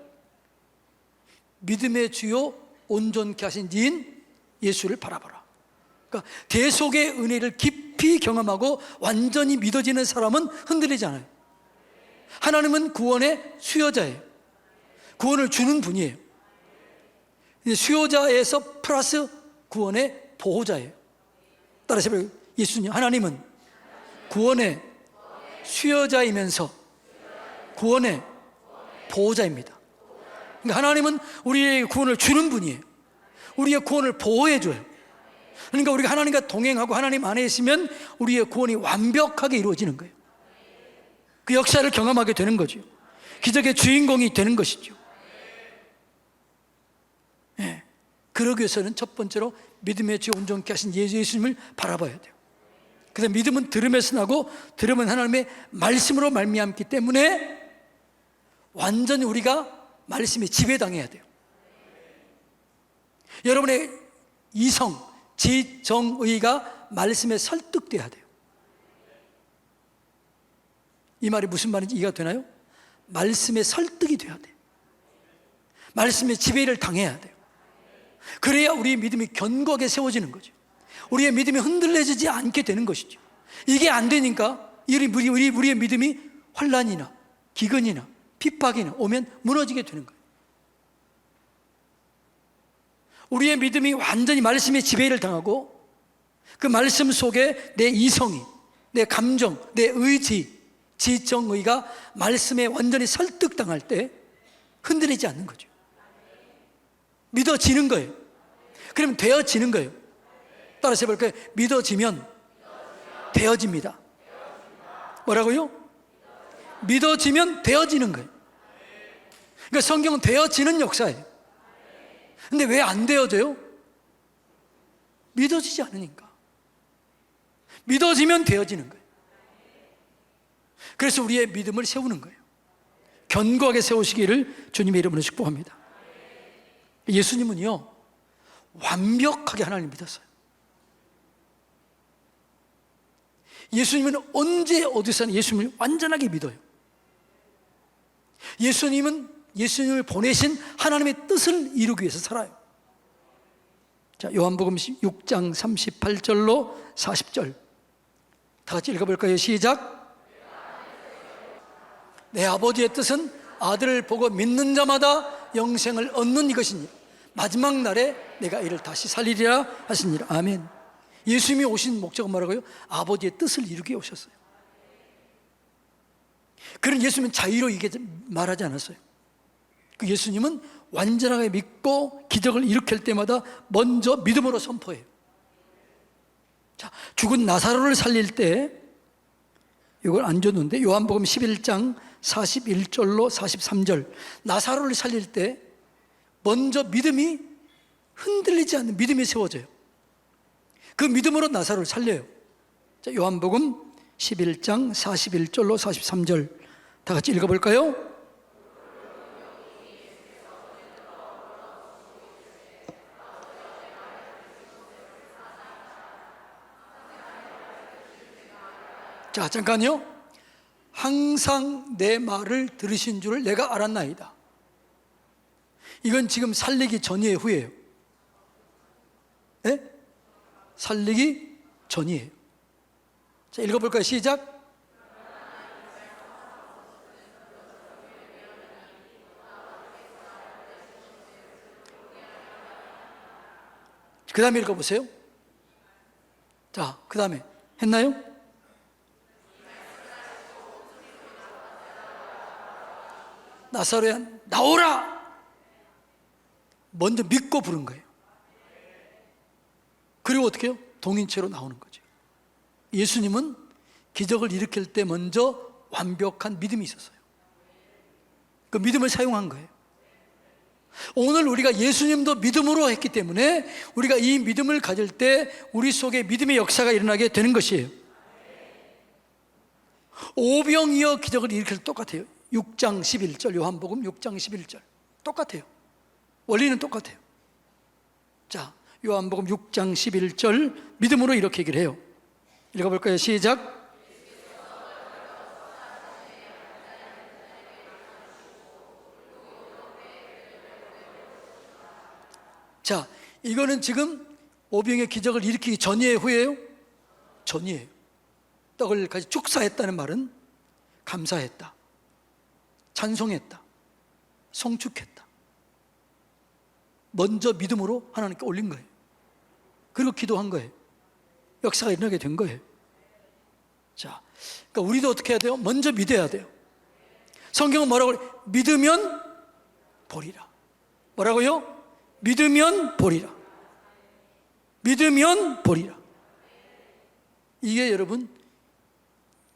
믿음의 주요 온전케 하신 이인 예수를 바라보라. 그러니까 대속의 은혜를 깊이 경험하고 완전히 믿어지는 사람은 흔들리지 않아요. 하나님은 구원의 수여자예요. 구원을 주는 분이에요. 수요자에서 플러스 구원의 보호자예요. 따라서 예수님, 하나님은 구원의 수여자이면서 구원의 보호자입니다. 그러니까 하나님은 우리의 구원을 주는 분이에요. 우리의 구원을 보호해줘요. 그러니까 우리가 하나님과 동행하고 하나님 안에 있으면 우리의 구원이 완벽하게 이루어지는 거예요. 그 역사를 경험하게 되는 거죠. 기적의 주인공이 되는 것이죠. 예. 그러기 위해서는 첫 번째로 믿음의 주 온전케 하신 예수님을 바라봐야 돼요. 그래서 믿음은 들음에서 나고 들음은 하나님의 말씀으로 말미암기 때문에 완전히 우리가 말씀에 지배당해야 돼요. 여러분의 이성, 지정의가 말씀에 설득돼야 돼요. 이 말이 무슨 말인지 이해가 되나요? 말씀에 설득이 돼야 돼요. 말씀에 지배를 당해야 돼요. 그래야 우리의 믿음이 견고하게 세워지는 거죠. 우리의 믿음이 흔들려지지 않게 되는 것이죠. 이게 안 되니까 우리의 믿음이 환난이나 기근이나 핍박이나 오면 무너지게 되는 거예요. 우리의 믿음이 완전히 말씀의 지배를 당하고 그 말씀 속에 내 이성이, 내 감정, 내 의지, 지정의가 말씀에 완전히 설득당할 때 흔들리지 않는 거죠. 믿어지는 거예요. 그러면 되어지는 거예요. 따라서 해볼까요? 믿어지면 되어집니다. 뭐라고요? 믿어지면 되어지는 거예요. 그러니까 성경은 되어지는 역사예요. 근데 왜 안 되어져요? 믿어지지 않으니까. 믿어지면 되어지는 거예요. 그래서 우리의 믿음을 세우는 거예요. 견고하게 세우시기를 주님의 이름으로 축복합니다. 예수님은요, 완벽하게 하나님을 믿었어요. 예수님은 언제 어디서나 예수님을 완전하게 믿어요. 예수님을 보내신 하나님의 뜻을 이루기 위해서 살아요. 자, 요한복음 6장 38절로 40절 다 같이 읽어볼까요? 시작. 내 아버지의 뜻은 아들을 보고 믿는 자마다 영생을 얻는 이것이니 마지막 날에 내가 이를 다시 살리리라 하시니라. 아멘. 예수님이 오신 목적은 뭐라고요? 아버지의 뜻을 이루기 위해 오셨어요. 그런 예수님은 자유로 이게 말하지 않았어요. 그 예수님은 완전하게 믿고 기적을 일으킬 때마다 먼저 믿음으로 선포해요. 자, 죽은 나사로를 살릴 때 이걸 안 줬는데 요한복음 11장 41절로 43절 나사로를 살릴 때 먼저 믿음이 흔들리지 않는 믿음이 세워져요. 그 믿음으로 나사로를 살려요. 자, 요한복음 11장 41절로 43절 다 같이 읽어볼까요? 자, 잠깐요. 항상 내 말을 들으신 줄을 내가 알았나이다. 이건 지금 살리기 전이에요, 후예요? 네? 살리기 전이에요. 자, 읽어볼까요? 시작. 그 다음에 읽어보세요. 자, 그 다음에 했나요? 나사로야 나오라! 먼저 믿고 부른 거예요. 그리고 어떻게 해요? 동인체로 나오는 거죠. 예수님은 기적을 일으킬 때 먼저 완벽한 믿음이 있었어요. 그 믿음을 사용한 거예요. 오늘 우리가 예수님도 믿음으로 했기 때문에 우리가 이 믿음을 가질 때 우리 속에 믿음의 역사가 일어나게 되는 것이에요. 오병이어 기적을 일으킬 때 똑같아요. 6장 11절 요한복음 6장 11절 똑같아요. 원리는 똑같아요. 자, 요한복음 6장 11절 믿음으로 이렇게 얘기를 해요. 읽어볼까요? 시작. 자, 이거는 지금 오병의 기적을 일으키기 전이에요, 후예요? 전이에요. 떡을 가지고 축사했다는 말은 감사했다, 찬송했다, 송축했다. 먼저 믿음으로 하나님께 올린 거예요. 그리고 기도한 거예요. 역사가 일어나게 된 거예요. 자, 그러니까 우리도 어떻게 해야 돼요? 먼저 믿어야 돼요. 성경은 뭐라고 그래요? 믿으면 보리라. 뭐라고요? 믿으면 보리라. 믿으면 보리라. 이게 여러분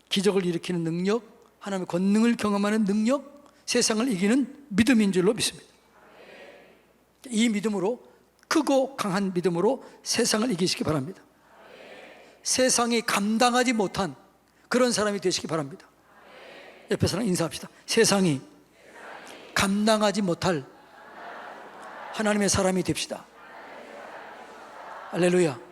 기적을 일으키는 능력, 하나님의 권능을 경험하는 능력, 세상을 이기는 믿음인 줄로 믿습니다. 이 믿음으로, 크고 강한 믿음으로 세상을 이기시기 바랍니다. 세상이 감당하지 못한 그런 사람이 되시기 바랍니다. 옆에 사람 인사합시다. 세상이 감당하지 못할 하나님의 사람이 됩시다. 할렐루야.